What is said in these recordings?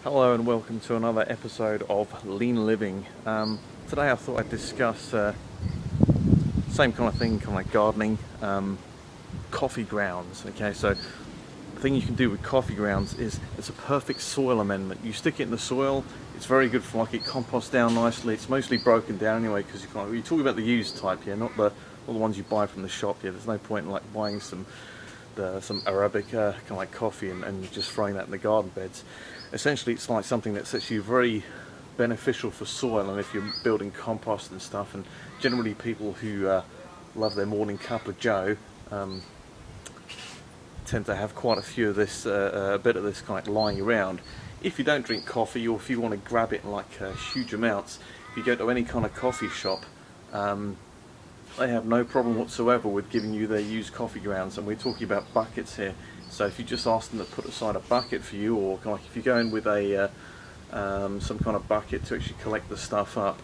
Hello and welcome to another episode of Lean Living. Today I thought I'd discuss same kind of thing, kind of like gardening, coffee grounds. Okay, so the thing you can do with coffee grounds is it's a perfect soil amendment. You stick it in the soil, it's very good for, like, it composts down nicely. It's mostly broken down anyway because you're talking about the used type here, not the ones you buy from the shop here. There's no point in like buying some Arabica kind of like coffee and just throwing that in the garden beds. Essentially it's like something that's actually very beneficial for soil, and if you're building compost and stuff, and generally people who love their morning cup of joe tend to have quite a few of this, a bit of this kind of lying around. If you don't drink coffee, or if you want to grab it in like huge amounts, if you go to any kind of coffee shop, they have no problem whatsoever with giving you their used coffee grounds, and we're talking about buckets here. So if you just ask them to put aside a bucket for you, or like if you go in with a some kind of bucket to actually collect the stuff up,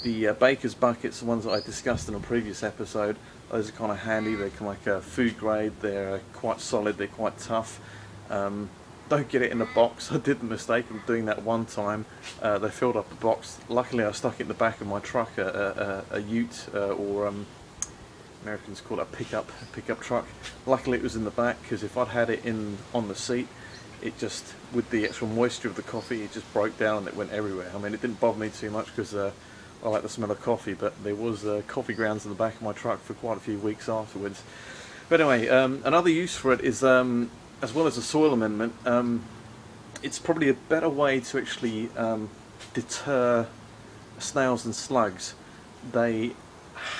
the baker's buckets, the ones that I discussed in a previous episode, those are kind of handy. They're kind of like food grade. They're quite solid. They're quite tough. Don't get it in a box. I did the mistake of doing that one time. They filled up the box. Luckily I stuck it in the back of my truck, a ute, or Americans call it a pickup truck. Luckily it was in the back, because if I'd had it on the seat, it just, with the actual moisture of the coffee, it just broke down and it went everywhere. I mean, it didn't bother me too much because I like the smell of coffee, but there was coffee grounds in the back of my truck for quite a few weeks afterwards. But anyway, another use for it is, as well as a soil amendment, it's probably a better way to actually deter snails and slugs. They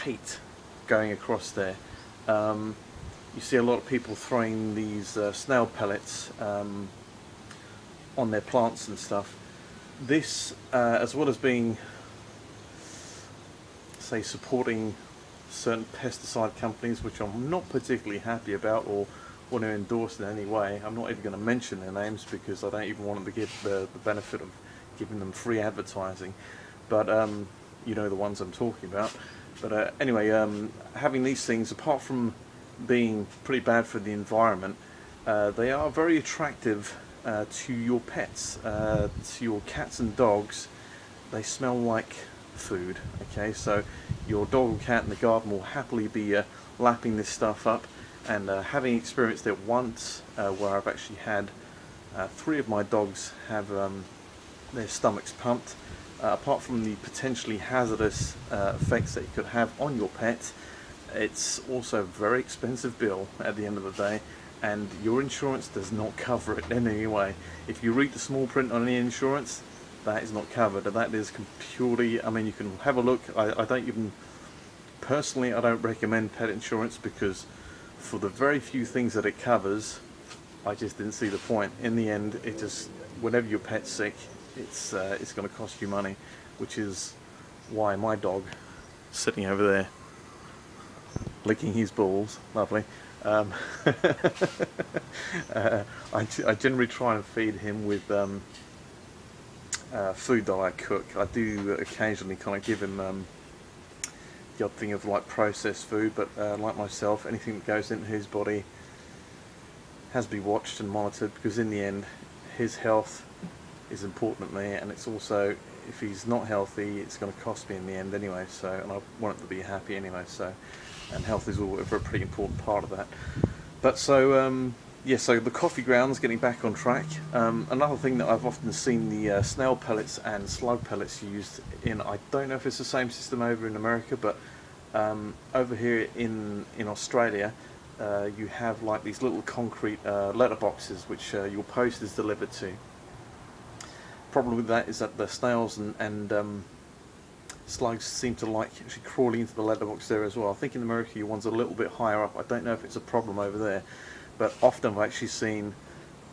hate going across there. You see a lot of people throwing these snail pellets on their plants and stuff. This, as well as being, say, supporting certain pesticide companies, which I'm not particularly happy about or want to endorse in any way. I'm not even going to mention their names because I don't even want them to give the benefit of giving them free advertising. But you know the ones I'm talking about. But anyway, having these things, apart from being pretty bad for the environment, they are very attractive to your pets, to your cats and dogs. They smell like food. Okay, so your dog or cat in the garden will happily be lapping this stuff up. And having experienced it once, where I've actually had 3 of my dogs have their stomachs pumped, apart from the potentially hazardous effects that you could have on your pet, it's also a very expensive bill at the end of the day, and your insurance does not cover it in any way. If you read the small print on any insurance, that is not covered. That is purely, I mean, you can have a look. I don't even, personally, I don't recommend pet insurance, because for the very few things that it covers, I just didn't see the point. In the end, it just, whenever your pet's sick, it's going to cost you money, which is why my dog, sitting over there, licking his balls, lovely. I generally try and feed him with food that I cook. I do occasionally kind of give him the odd thing of like processed food, but like myself, anything that goes into his body has to be watched and monitored, because in the end his health is important to me, and it's also, if he's not healthy, it's going to cost me in the end anyway. So, and I want him to be happy anyway, so, and health is all a pretty important part of that. But so yeah, so the coffee grounds, getting back on track. Another thing that I've often seen the snail pellets and slug pellets used in, I don't know if it's the same system over in America, but over here in Australia, you have like these little concrete letter boxes which your post is delivered to. Problem with that is that the snails and slugs seem to like actually crawling into the letterbox there as well. I think in America your one's a little bit higher up. I don't know if it's a problem over there, but often I've actually seen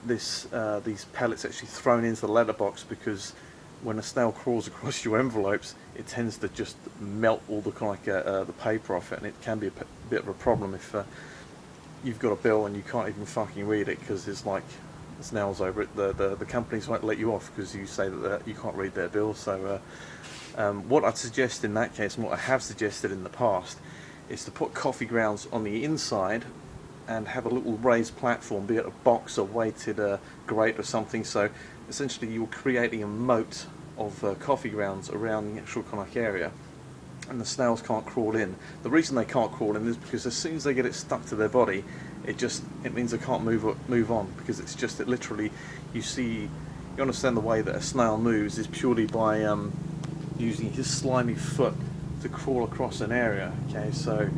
this these pellets actually thrown into the letterbox, because when a snail crawls across your envelopes, it tends to just melt all the kind of the paper off it, and it can be a bit of a problem if you've got a bill and you can't even fucking read it because there's like snails over it. The companies won't let you off because you say that you can't read their bill. So what I'd suggest in that case, and what I have suggested in the past, is to put coffee grounds on the inside and have a little raised platform, be it a box or weighted grate or something. So essentially you're creating a moat of coffee grounds around the actual kind of area, and the snails can't crawl in. The reason they can't crawl in is because as soon as they get it stuck to their body, it means they can't move on, because it literally, you understand the way that a snail moves is purely by using his slimy foot to crawl across an area. Okay, so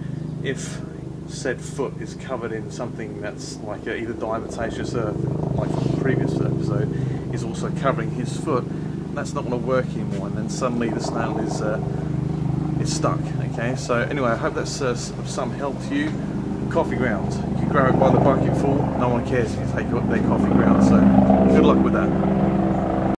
if said foot is covered in something that's like either diatomaceous earth, like the previous episode, is also covering his foot, that's not going to work anymore, and then suddenly the snail is stuck. Okay, so anyway, I hope that's of some help to you. Coffee grounds, you can grow it by the bucketful, no one cares if you take their coffee grounds, so good luck with that.